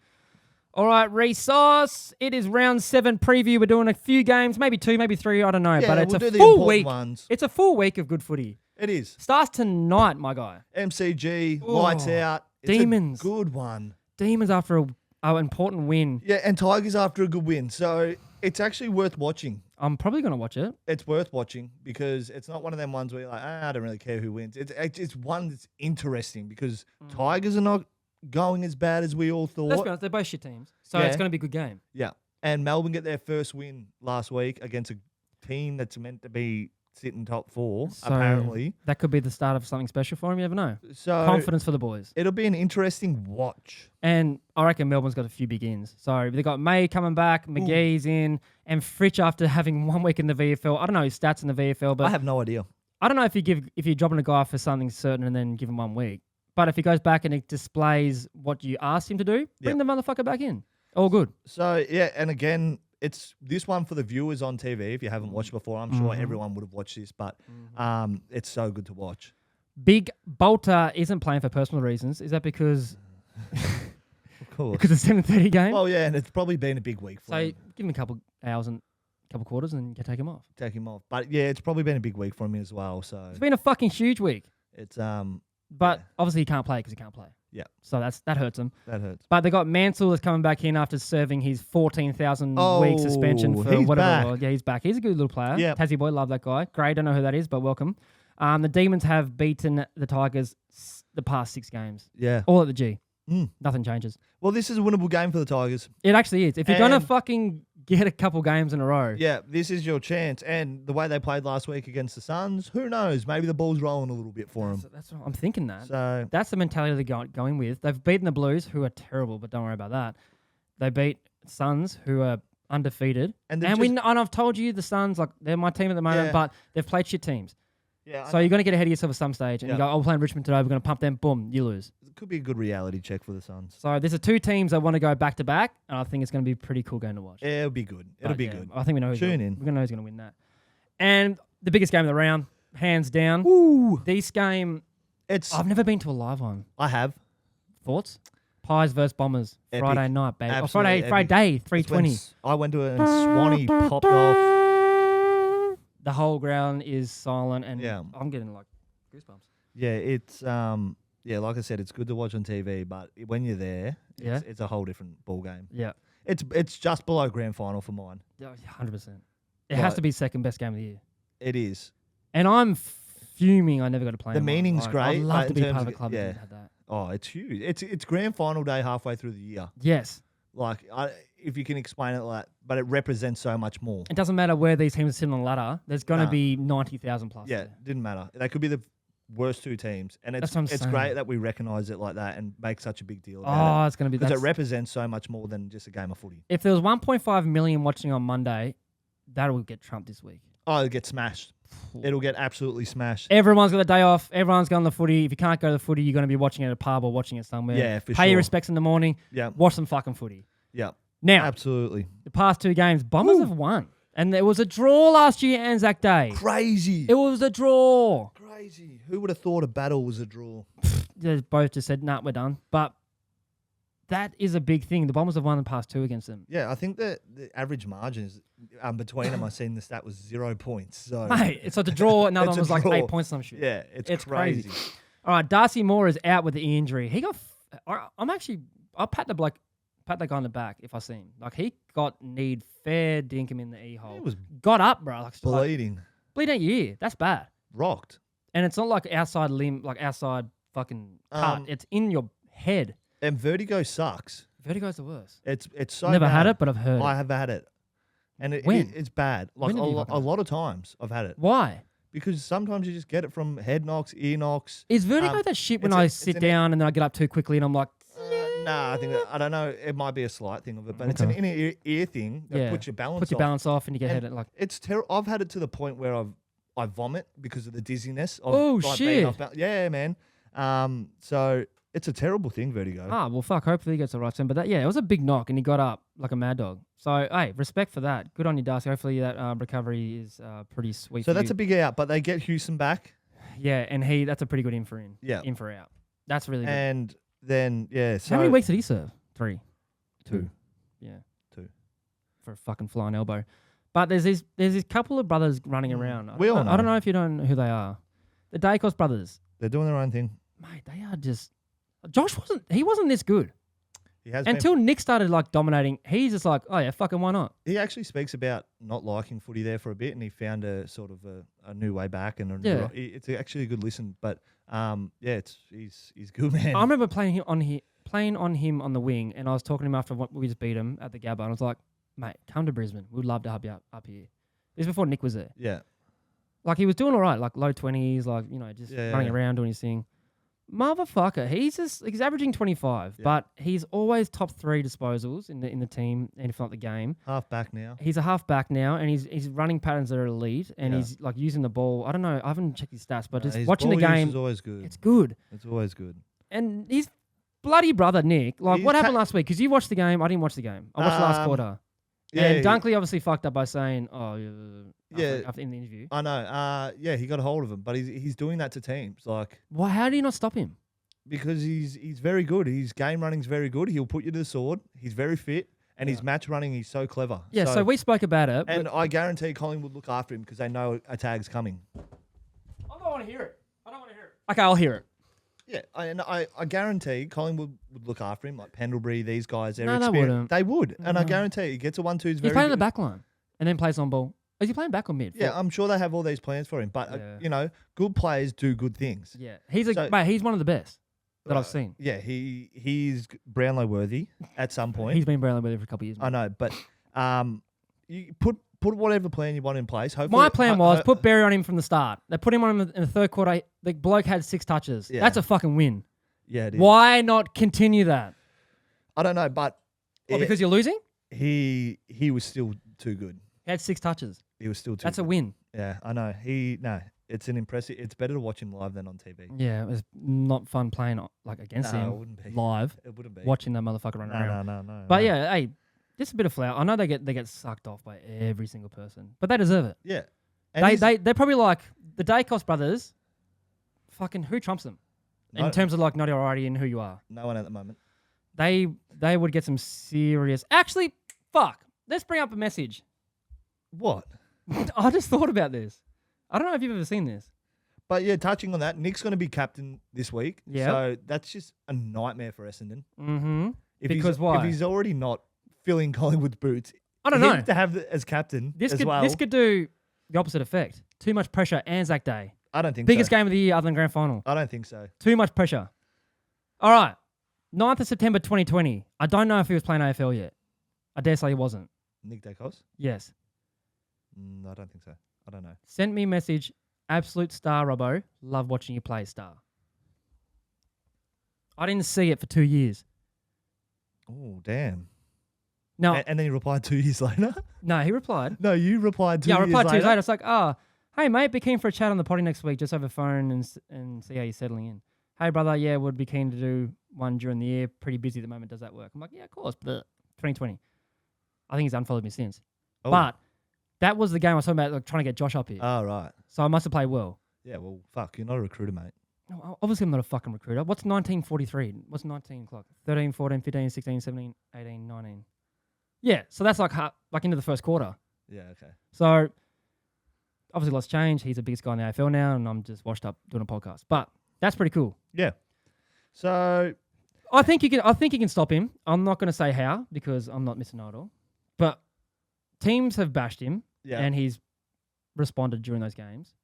All right, resource. It is round 7 preview. We're doing a few games, maybe 2, maybe 3. I don't know. Yeah, but it's we'll a full week. Ones. It's a full week of good footy. It is. Starts tonight, my guy. MCG, lights out. It's Demons. A good one. Demons after an important win. Yeah, and Tigers after a good win. So it's actually worth watching. I'm probably going to watch it. It's worth watching because it's not one of them ones where you're like, I don't really care who wins. It's one that's interesting because Tigers are not going as bad as we all thought. Let's be honest, they're both shit teams. So it's going to be a good game. Yeah. And Melbourne get their first win last week against a team that's meant to be sitting top 4, apparently. That could be the start of something special for him. You never know. So confidence for the boys. It'll be an interesting watch. And I reckon Melbourne's got a few big ins. So they got May coming back, McGee's in, and Fritsch after having 1 week in the VFL. I don't know his stats in the VFL, but I have no idea. I don't know if you're dropping a guy for something certain and then give him 1 week. But if he goes back and he displays what you asked him to do, bring the motherfucker back in. All good. So yeah, and again, it's this one for the viewers on TV. If you haven't watched before, I'm sure everyone would have watched this, but it's so good to watch. Big Balta isn't playing for personal reasons. Is that because? Of course. Because it's 7:30 game. Well, yeah, and it's probably been a big week for him. So give him a couple hours and a couple quarters, and you take him off. But yeah, it's probably been a big week for him as well. So it's been a fucking huge week. It's But obviously he can't play because he can't play. Yeah. So that hurts him. That hurts. But they got Mansell that's coming back in after serving his 14,000 week suspension for he's whatever. back. It was. Yeah, he's back. He's a good little player. Yeah. Tassie boy, love that guy. Great. Don't know who that is, but welcome. The Demons have beaten the Tigers the past 6 games. Yeah. All at the G. Nothing changes. Well, this is a winnable game for the Tigers. It actually is. If you're going to fucking get a couple games in a row. Yeah, this is your chance. And the way they played last week against the Suns, who knows? Maybe the ball's rolling a little bit for them. That's what I'm thinking that. So that's the mentality they're going with. They've beaten the Blues, who are terrible, but don't worry about that. They beat Suns, who are undefeated. And I've told you the Suns, like they're my team at the moment, but they've played shit teams. Yeah. So you're going to get ahead of yourself at some stage, and you go, "Oh, we're playing Richmond today. We're going to pump them. Boom, you lose." It could be a good reality check for the Suns. So there's two teams that want to go back to back, and I think it's going to be a pretty cool game to watch. Yeah, it'll be good. It'll be good. I think we know. Tune in. We're going to know who's going to win that. And the biggest game of the round, hands down. Ooh, this game. I've never been to a live one. I have. Thoughts? Pies versus Bombers. Epic. Friday night, baby. Absolutely Friday, 3:20. I went to it and Swanee popped off. The whole ground is silent, and I'm getting like goosebumps. Yeah, it's like I said, it's good to watch on TV, but when you're there, it's a whole different ball game. Yeah, it's just below grand final for mine. 100%. It has to be second best game of the year. It is, and I'm fuming. I never got to play. The meaning's great. I'd love to be part of a club that had that. Oh, it's huge. It's grand final day halfway through the year. Yes. Like, if you can explain it like that, but it represents so much more. It doesn't matter where these teams are sitting on the ladder. There's going to be 90,000 plus. Yeah, didn't matter. They could be the worst two teams. And it's great that we recognise it like that and make such a big deal about it. Oh, it's going to be... Because it represents so much more than just a game of footy. If there was 1.5 million watching on Monday, that will get trumped this week. Oh, it'll get smashed. It'll get absolutely smashed. Everyone's got a day off. Everyone's going to the footy. If you can't go to the footy, you're going to be watching it at a pub or watching it somewhere. Yeah, for sure. Pay your respects in the morning. Yeah. Watch some fucking footy. Yeah. Now, absolutely. The past two games, Bombers have won. And there was a draw last year, Anzac Day. Crazy. It was a draw. Crazy. Who would have thought a battle was a draw? They both just said, nah, we're done. But that is a big thing. The Bombers have won the past two against them. Yeah, I think that the average margins between them, I seen the stat was 0 points. So mate, it's like a draw. Another one was like 8 points. Some shit. Yeah, it's crazy. All right, Darcy Moore is out with the ear injury. He got. I'll pat the guy on the back if I see him. Like he got kneed fair, dink him in the e hole. He was got up, bro. Like bleeding. Bleeding out your ear. That's bad. Rocked. And it's not like outside limb, like outside fucking cut. It's in your head. And vertigo sucks. Vertigo's the worst. It's so never bad. had it, but I've heard. I have had it, and it's bad. Like a lot of times I've had it. Why? Because sometimes you just get it from head knocks, ear knocks. Is vertigo that shit when I sit down and then I get up too quickly and I'm like, nah, I don't know. It might be a slight thing of it, but it's an inner ear thing that puts your balance off. Puts your balance off and you get headed like. It's terrible. I've had it to the point where I vomit because of the dizziness. Oh shit! Yeah, man. So it's a terrible thing, vertigo. Ah, well, fuck. Hopefully he gets the right soon. But it was a big knock and he got up like a mad dog. So hey, respect for that. Good on you, Darcy. Hopefully that recovery is pretty sweet. So that's a big out, but they get Houston back. Yeah, and that's a pretty good in for in. Yeah, in for out. That's really good. And then so how many weeks did he serve? 3, 2. Yeah, 2 for a fucking flying elbow. But there's this couple of brothers running around. We all know. I don't know if you don't know who they are. The Dacos brothers. They're doing their own thing. Mate, they are just... Josh wasn't this good. He has until Nick started like dominating. He's just like, oh yeah, fucking why not? He actually speaks about not liking footy there for a bit, and he found a sort of a new way back, and it's actually a good listen. But he's good, man. I remember playing on him on the wing, and I was talking to him after we just beat him at the Gabba, and I was like, mate, come to Brisbane. We'd love to have you up here. This is before Nick was there. Yeah, like he was doing all right, like low 20s, like just running around doing his thing. Motherfucker, he's averaging 25, but he's always top 3 disposals in the team, and if not the game. Half back now. He's a half back now, and he's running patterns that are elite, and he's like using the ball. I don't know, I haven't checked his stats, but just watching the game, is always good. It's good. It's always good. And his bloody brother Nick, like what happened last week? Because you watched the game, I didn't watch the game. I watched the last quarter. Yeah, and Dunkley obviously fucked up by saying, after in the interview. I know. He got a hold of him, but he's doing that to teams. Like, why? How do you not stop him? Because he's very good. His game running's very good. He'll put you to the sword. He's very fit, and his match running, he's so clever. Yeah, so we spoke about it. And I guarantee Collingwood look after him because they know a tag's coming. I don't want to hear it. Okay, I'll hear it. Yeah, I guarantee Collingwood would look after him, like Pendlebury, these guys. No, they wouldn't. They would, and I guarantee he gets a 1-2's very good. He's playing the back line and then plays on ball. Is he playing back or mid? Yeah, I'm sure they have all these plans for him. But, good players do good things. Yeah, he's one of the best. that I've seen. Yeah, he's Brownlow worthy at some point. He's been Brownlow worthy for a couple of years. I know, but you put whatever plan you want in place. Hopefully, my plan was put Berry on him from the start. They put him on him in the third quarter. The bloke had 6 touches. Yeah. That's a fucking win. Yeah, it is. Why not continue that? I don't know, but because you're losing? He was still too good. He had 6 touches. He was still too That's good. a win. Yeah, I know. It's an impressive. It's better to watch him live than on TV. Yeah, it was not fun playing against him it wouldn't be. live. It wouldn't be. Watching that motherfucker run around. No. But yeah, hey, just a bit of flour. I know they get sucked off by every single person, but they deserve it. Yeah. They're probably like the Dacos brothers. Fucking who trumps them in terms of like notoriety and who you are? No one at the moment. They would get some serious. Actually, fuck. Let's bring up a message. What? I just thought about this. I don't know if you've ever seen this. But yeah, touching on that, Nick's going to be captain this week. Yeah. So that's just a nightmare for Essendon. Mm-hmm. Because why? If he's already not filling Collingwood's boots, I don't know. To have as captain This as well. This could do the opposite effect. Too much pressure. Anzac Day. I don't think Biggest so. game of the year other than grand final. I don't think so. Too much pressure. All right. 9th of September 2020. I don't know if he was playing AFL yet. I dare say he wasn't. Nick Dacos? Yes. I don't think so. I don't know. Sent me a message. Absolute star, Robbo. Love watching you play, star. I didn't see it for 2 years. Oh, damn. No. And then he replied 2 years later? No, he replied. No, you replied 2 years later. Yeah, I replied 2 years later. later. It's like, hey, mate, be keen for a chat on the potty next week, just over phone and see how you're settling in. Hey, brother, yeah, would be keen to do one during the year. Pretty busy at the moment. Does that work? I'm like, yeah, of course. But 2020. I think he's unfollowed me since. Oh. But that was the game I was talking about, like, trying to get Josh up here. Oh, right. So I must have played well. Yeah, well, fuck, you're not a recruiter, mate. No, obviously, I'm not a fucking recruiter. What's 1943? What's 19 o'clock? 13, 14, 15, 16, 17, 18, 19. Yeah, so that's like into the first quarter. Yeah, okay. So obviously, lots changed. He's the biggest guy in the AFL now, and I'm just washed up doing a podcast. But that's pretty cool. Yeah. So I think you can stop him. I'm not going to say how because I'm not Mr. Know-it-all. But teams have bashed him, and he's responded during those games.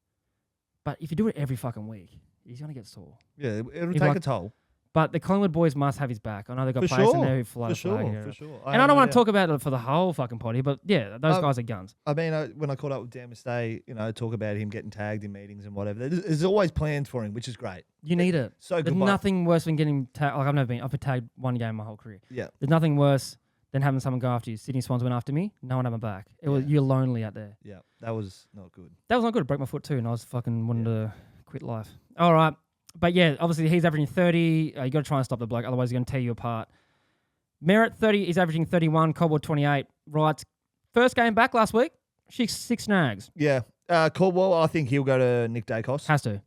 But if you do it every fucking week, he's going to get sore. Yeah, it'll take a toll. But the Collingwood boys must have his back. I know they've got players in there who fly the flag. For sure. And I don't want to talk about it for the whole fucking potty, but yeah, those guys are guns. I mean, when I caught up with Dan Mustay, talk about him getting tagged in meetings and whatever. There's always plans for him, which is great. You need it. So good. There's nothing worse than getting tagged. Like I've been tagged one game my whole career. Yeah. There's nothing worse than having someone go after you. Sydney Swans went after me. No one had my back. You're lonely out there. Yeah, that was not good. That was not good. It broke my foot too, and I was fucking wanting to quit life. All right. But yeah, obviously he's averaging 30. You got to try and stop the bloke, otherwise he's going to tear you apart. Merritt 30, he's averaging 31. Caldwell 28. Right, first game back last week. 6 snags. Yeah, Caldwell. I think he'll go to Nick Dacos. Has to.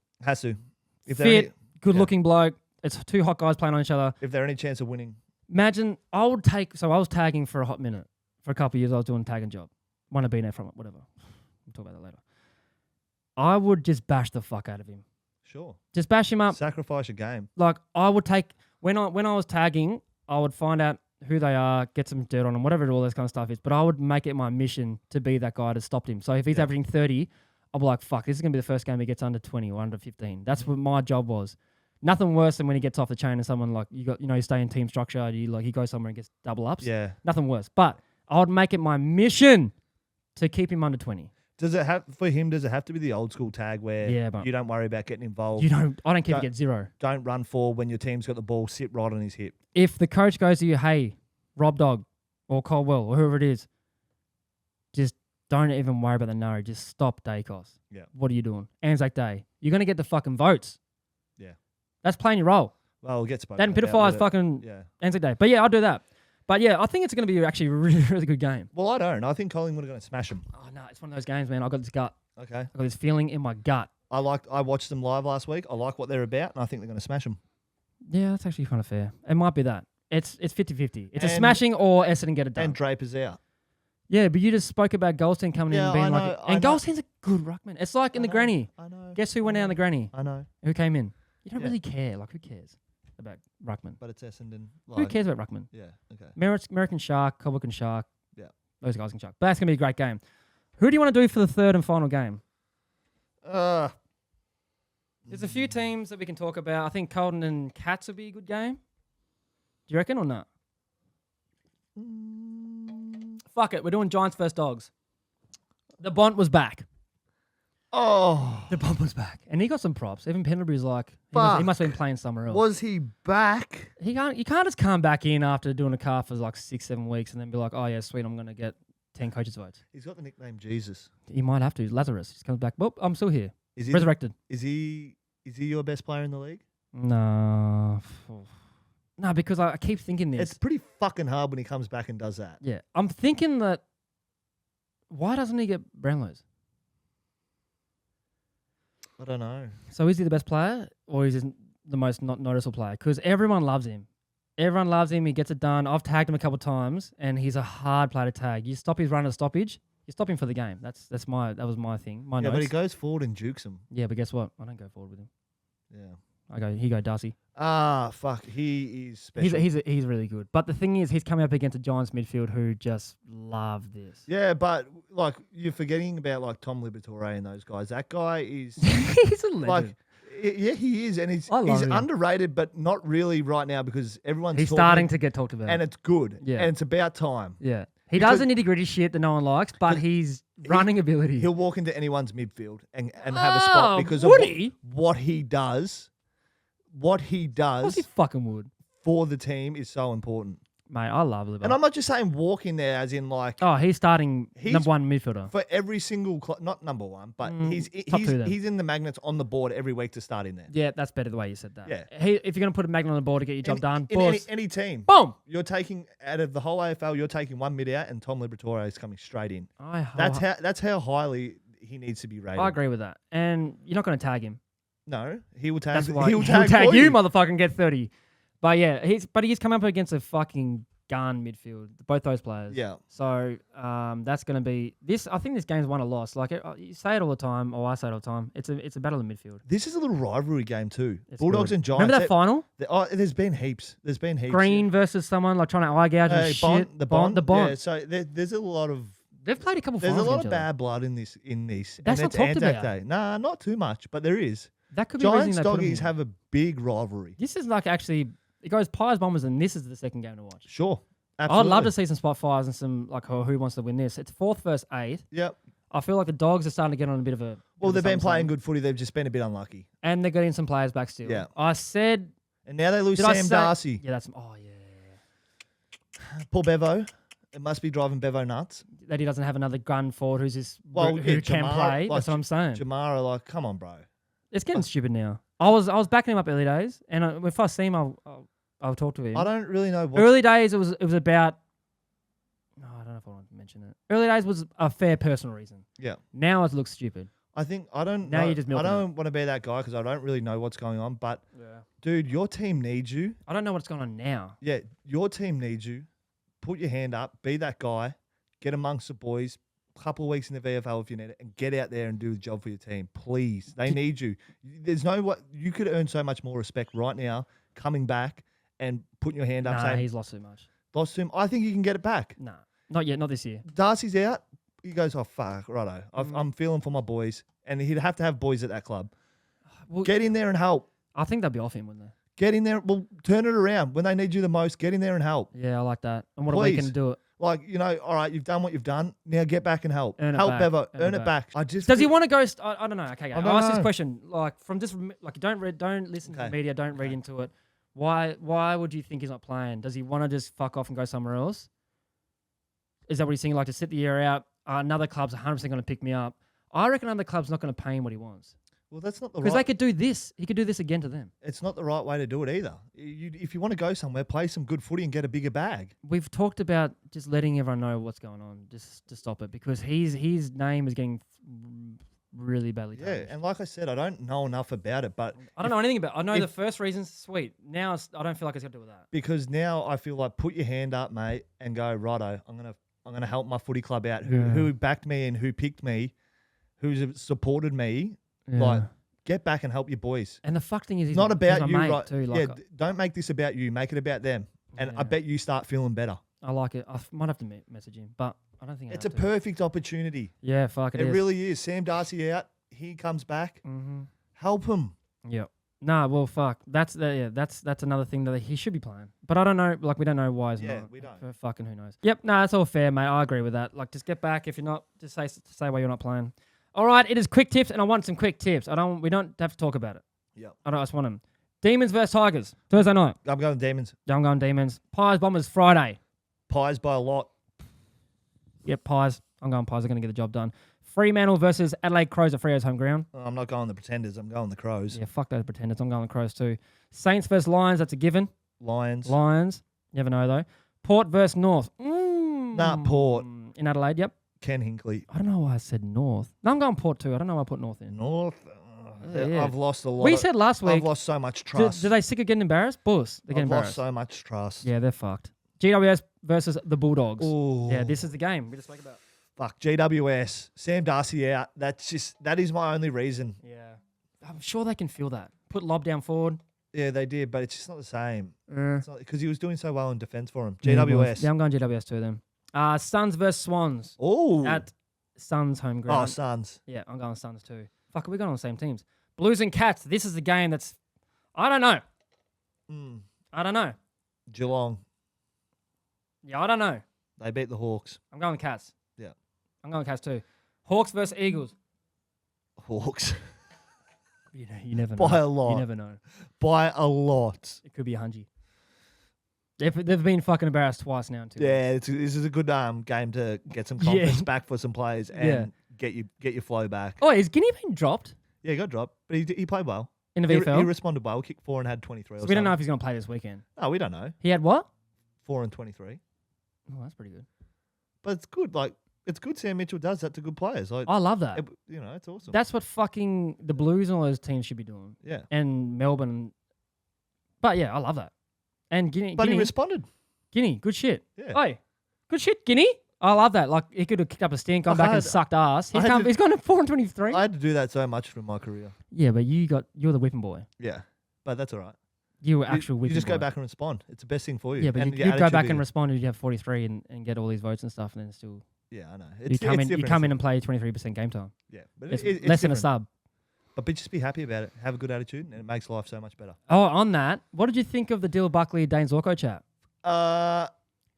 If fit, good-looking bloke. It's 2 hot guys playing on each other. If there any chance of winning, imagine I was tagging for a hot minute for a couple of years. I was doing a tagging job. Want to be there from it, whatever. We'll talk about that later. I would just bash the fuck out of him. Sure. Just bash him up. Sacrifice your game. Like I would take when I was tagging, I would find out who they are, get some dirt on them, whatever all this kind of stuff is. But I would make it my mission to be that guy to stop him. So if he's averaging 30, I'll be like, fuck, this is gonna be the first game he gets under 20 or under 15. That's what my job was. Nothing worse than when he gets off the chain and someone like you stay in team structure, he goes somewhere and gets double ups. Yeah. Nothing worse. But I would make it my mission to keep him under 20. Does it have to be the old school tag where you don't worry about getting involved? I don't care if you get 0. Don't run forward when your team's got the ball, sit right on his hip. If the coach goes to you, hey, Rob Dog or Caldwell or whoever it is, just don't even worry about the no. Just stop Dacos. Yeah. What are you doing? Anzac Day. You're going to get the fucking votes. Yeah. That's playing your role. Well, we'll get spoken that epitomised fucking Anzac Day. But yeah, I'll do that. But yeah, I think it's going to be actually a really, really good game. Well, I don't. I think Collingwood are going to smash them. Oh, no. It's one of those games, man. I got this gut. Okay. I got this feeling in my gut. I watched them live last week. I like what they're about, and I think they're going to smash them. Yeah, that's actually kind of fair. It might be that. It's 50-50. It's a smashing or Essendon get it done. And Draper's out. Yeah, but you just spoke about Goldstein coming in and being Goldstein's a good ruckman. It's like in the granny. I know. Guess who went down the granny? I know. Who came in? You don't really care. Like, who cares about ruckman? But it's Essendon. Who cares about ruckman? Yeah, okay. American Shark, Cobble can Shark. Yeah. Those guys can Shark. But that's going to be a great game. Who do you want to do for the third and final game? There's a few teams that we can talk about. I think Carlton and Cats would be a good game. Do you reckon or not? Fuck it. We're doing Giants versus Dogs. The Bont was back. Oh. The Bont was back. And he got some props. Even Pendlebury's like, he must have been playing somewhere else. Was he back? You can't just come back in after doing a calf for like 6-7 weeks and then be like, oh yeah, sweet, I'm going to get 10 coaches' votes. He's got the nickname Jesus. He might have to. Lazarus. He comes back. Well, I'm still here. Is he resurrected? Is he your best player in the league? No. No, because I keep thinking this. It's pretty fucking hard when he comes back and does that. Yeah. I'm thinking that why doesn't he get Brownlows? I don't know. So is he the best player or is he the most not noticeable player? Because everyone loves him. Everyone loves him. He gets it done. I've tagged him a couple of times and he's a hard player to tag. You stop his run at stoppage, you stop him for the game. That was my thing. My notes. But he goes forward and jukes him. Yeah, but guess what? I don't go forward with him. Yeah. He go Darcy. Fuck. He is special. He's really good. But the thing is, he's coming up against a Giants midfield who just love this. Yeah, but like you're forgetting about like Tom Liberatore and those guys. That guy is he's a legend. Like, yeah, he is, and he's underrated, but not really right now because he's starting to get talked about, and it's good. Yeah, and it's about time. Yeah, he does the nitty gritty shit that no one likes, but he's running ability. He'll walk into anyone's midfield and have a spot because of what he does. What he does, of course he fucking would, for the team is so important. Mate, I love Liverpool. And I'm not just saying walk in there as in like... Oh, he's starting number one midfielder. For every single... not number one, but he's in the magnets on the board every week to start in there. Yeah, that's better the way you said that. Yeah. If you're going to put a magnet on the board to get your job done... In any team. Boom! You're taking... Out of the whole AFL, you're taking one mid out and Tom Liberatore is coming straight in. That's how highly he needs to be rated. I agree with that. And you're not going to tag him. No, he will tag. He'll tag you, motherfucker, and get 30. But yeah, he's come up against a fucking gun midfield. Both those players. Yeah. So that's going to be this. I think this game's won or lost. Like you say it all the time, or I say it all the time. It's a battle of midfield. This is a little rivalry game too. Bulldogs and Giants. Remember that final? There's been heaps. Green versus someone like trying to eye gouge and shit. The Bont. Yeah. So there's a lot of. They've played a couple. There's a lot of bad blood in this. That's not talked about. Day. Nah, not too much, but there is. That could be Giants doggies have a big rivalry. This is like actually, it goes Pies Bombers, and this is the second game to watch. Sure, absolutely. I'd love to see some spot fires and some like who wants to win this. It's 4th versus 8th. Yep. I feel like the Dogs are starting to get on a bit of a. Well, they've been playing good footy. They've just been a bit unlucky. And they're getting some players back still. Yeah. I said. And now they lose Sam Darcy. Yeah, that's. Oh yeah. Poor Bevo. It must be driving Bevo nuts. That he doesn't have another gun forward who can play. That's what I'm saying. Jamara, like, come on, bro. It's getting stupid now. I was backing him up early days, and if I see him, I'll talk to him. I don't really know. Early days, it was about. No, I don't know if I want to mention it. Early days was a fair personal reason. Yeah. Now it looks stupid. I don't want to be that guy because I don't really know what's going on. But dude, your team needs you. I don't know what's going on now. Yeah, your team needs you. Put your hand up. Be that guy. Get amongst the boys. Couple of weeks in the VFL if you need it, and get out there and do the job for your team, please. They need you. There's you could earn so much more respect right now coming back and putting your hand up. Saying he's lost too much. Lost to him. I think you can get it back. Nah, not yet. Not this year. Darcy's out. He goes, oh fuck, righto. I'm feeling for my boys, and he'd have to have boys at that club. Well, get in there and help. I think they'll be off him, wouldn't they? Get in there. Well, turn it around when they need you the most. Get in there and help. Yeah, I like that. And what a weekend to do it. Like, all right, you've done what you've done. Now get back and help. Help Bevo. Earn it back. Does he want to go? I don't know. Okay, I'll ask this question. Like, from just like, don't listen to the media. Don't read into it. Why would you think he's not playing? Does he want to just fuck off and go somewhere else? Is that what he's thinking? Like to sit the year out? Another club's 100% going to pick me up. I reckon another club's not going to pay him what he wants. Well, that's not the right... Because they could do this. He could do this again to them. It's not the right way to do it either. If you want to go somewhere, play some good footy and get a bigger bag. We've talked about just letting everyone know what's going on, just to stop it, because his name is getting really badly tarnished. Yeah, and like I said, I don't know enough about it, but... I don't know anything about it. I know the first reason's sweet. Now I don't feel like it's got to do with that. Because now I feel like put your hand up, mate, and go, righto, I'm gonna help my footy club out, who backed me and who picked me, who's supported me, like... Get back and help your boys. And the fuck thing is, it's not about you, right? Too, like don't make this about you. Make it about them. And I bet you start feeling better. I like it. I might have to message him, but I don't think it's a perfect opportunity. Yeah, fuck it. It really is. Sam Darcy out. He comes back. Mm-hmm. Help him. Yep. Nah, well, fuck. That's another thing that he should be playing. But I don't know. Like, we don't know why he's not. Yeah, we don't. Fucking who knows. Yep. Nah, that's all fair, mate. I agree with that. Like, just get back. If you're not, just say why you're not playing. All right. It is quick tips, and I want some quick tips. We don't have to talk about it. Yep. I just want them. Demons versus Tigers. Thursday night. I'm going Demons. Yeah, I'm going Demons. Pies Bombers Friday. Pies by a lot. Yep, Pies. I'm going Pies. They're going to get the job done. Fremantle versus Adelaide Crows at Freo's home ground. I'm not going the Pretenders. I'm going the Crows. Yeah, fuck those Pretenders. I'm going the Crows too. Saints versus Lions. That's a given. Lions. Never know though. Port versus North. Nah, Port. In Adelaide, yep. Ken Hinkley. I don't know why I said North. No, I'm going Port too. I don't know why I put North in. North. Yeah. I've lost a lot. We said last week. I've lost so much trust. Do they sick of getting embarrassed? Bulls. They're getting embarrassed. I've lost so much trust. Yeah, they're fucked. GWS versus the Bulldogs. Ooh. Yeah, this is the game we just spoke about. Fuck, GWS. Sam Darcy out. That is my only reason. Yeah. I'm sure they can feel that. Put Lob down forward. Yeah, they did, but it's just not the same. Because he was doing so well in defence for him. Yeah, GWS. Yeah, I'm going GWS too then. Suns versus Swans. Oh. At Suns home ground. Oh, Suns. Yeah, I'm going Suns too. Fuck, we're going on the same teams. Blues and Cats. This is the game that's... I don't know. I don't know. Geelong. Yeah, I don't know. They beat the Hawks. I'm going Cats. Yeah. I'm going Cats too. Hawks versus Eagles. Hawks. You never know. By a lot. You never know. By a lot. It could be a hungy. They've been fucking embarrassed twice now too. Yeah, this is a good game to get some confidence back for some players and get your flow back. Oh, is Guinea been dropped? Yeah, he got dropped, but he played well. In the VFL? He responded well, kicked 4 and had 23 So we don't know if he's going to play this weekend. No, we don't know. He had what? 4 and 23. Oh, that's pretty good. But it's good. Like, it's good Sam Mitchell does that to good players. Like, I love that. It's awesome. That's what fucking the Blues and all those teams should be doing. Yeah. And Melbourne. But yeah, I love that. And Guinea. But he responded. Guinea, good shit. Yeah. Hey, good shit, Guinea. I love that. Like, he could have kicked up a stink, gone back and sucked ass. He's gone to 4 and 23. I had to do that so much through my career. Yeah, but you're the whipping boy. Yeah, but that's all right. You were actual whipping boy. You just go back and respond. It's the best thing for you. Yeah, but you go back and respond and you have 43 and get all these votes and stuff, and then still... Yeah, I know. You come in and play 23% game time. Yeah, but it's less than a sub. But just be happy about it. Have a good attitude, and it makes life so much better. Oh, on that, what did you think of the Dill Buckley Dane Zorko chat?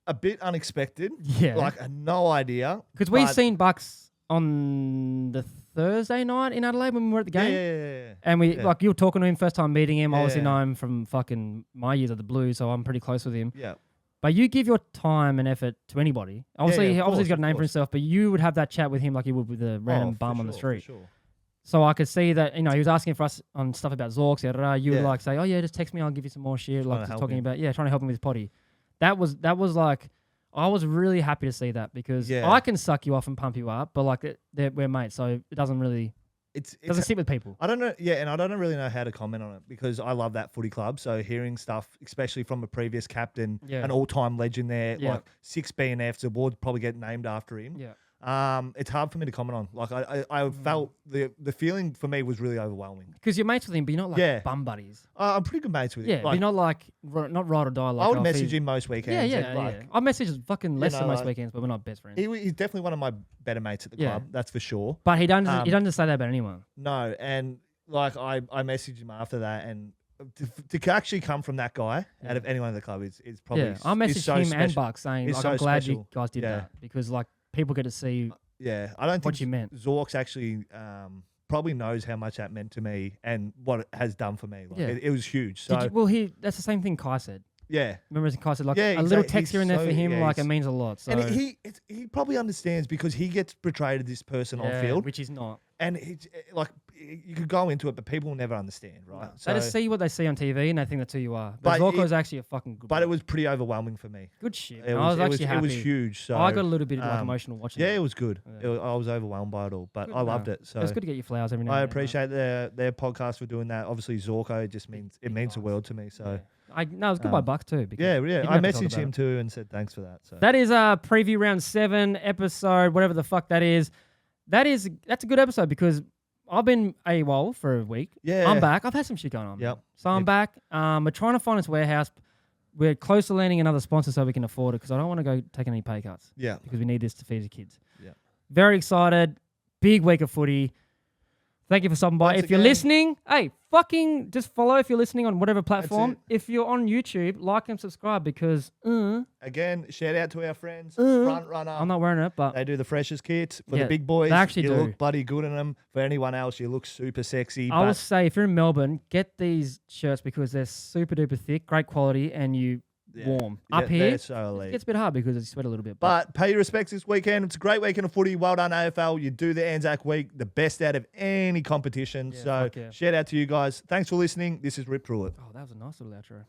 A bit unexpected. Yeah. Like, no idea. Because we've seen Bucks on the Thursday night in Adelaide when we were at the game. Yeah. And like, you were talking to him, first time meeting him. Obviously know him from fucking my years at the Blues, so I'm pretty close with him. Yeah. But you give your time and effort to anybody. Obviously, he's got a name for himself, but you would have that chat with him like you would with a random bum on the street. For sure. So I could see that, he was asking for us on stuff about Zorks, you would like say, oh yeah, just text me, I'll give you some more shit. Like just talking about, trying to help him with his potty. That was like, I was really happy to see that because I can suck you off and pump you up, but like we're mates, so it doesn't really, it doesn't sit with people. I don't know, and I don't really know how to comment on it because I love that footy club. So hearing stuff, especially from a previous captain, an all-time legend there, like 6 BNFs, awards probably get named after him. Yeah. It's hard for me to comment on. Like I felt the feeling for me was really overwhelming. Because you're mates with him, but you're not like bum buddies. I'm pretty good mates with him. Yeah, but you're not like not ride or die. Like I would message him most weekends. Yeah. I message fucking less than most weekends, but we're not best friends. He's definitely one of my better mates at the club. That's for sure. But he doesn't say that about anyone. No, and like I messaged him after that, and to actually come from that guy out of anyone in the club is probably. Yeah, I messaged him and Buck saying like, I'm glad you guys did that because like people get to see. Yeah, I don't think you meant. Zorks actually probably knows how much that meant to me and what it has done for me. Like, it was huge. So that's the same thing Kai said. Yeah. Remember Kai said like a little text here and there for him, like it means a lot. So. And he probably understands because he gets portrayed as this person on field. Which he's not. And it's like you could go into it, but people will never understand, right? No. So they just see what they see on TV and they think that's who you are. But Zorko is actually a fucking good. But it was pretty overwhelming for me. Good shit. I was actually happy. It was huge. So I got a little bit like emotional watching. Yeah, it was good. Yeah. I was overwhelmed by it all, but I loved it. So it's good to get your flowers every now and then. I appreciate their podcast for doing that. Obviously, Zorko just means the world to me. So. It was good by Buck too. Yeah. I messaged him too and said thanks for that. So that is preview round 7 episode, whatever the fuck that is. That's a good episode because I've been AWOL for a week. Yeah. I'm back. I've had some shit going on. Yep. So I'm back. We're trying to find this warehouse. We're close to landing another sponsor so we can afford it because I don't want to go taking any pay cuts. Yeah. Because we need this to feed the kids. Yeah. Very excited. Big week of footy. Thank you for stopping by. Once If you're again- listening, hey, fucking just follow if you're listening on whatever platform. If you're on YouTube, like and subscribe because Again, shout out to our friends, Front Runner. I'm not wearing it, but They do the freshest kits for Yeah, the big boys. they actually you do. look bloody good in them. For anyone else, you look super sexy. I would say if you're in Melbourne, get these shirts because they're super duper thick, great quality, and warm. Up here, they're so elite. it gets a bit hard because you sweat a little bit. But pay your respects this weekend. It's a great weekend of footy. Well done, AFL. You do the Anzac week, the best out of any competition. Yeah, So fuck yeah. shout out to you guys. Thanks for listening. This is Rip Through It. Oh, that was a nice little outro.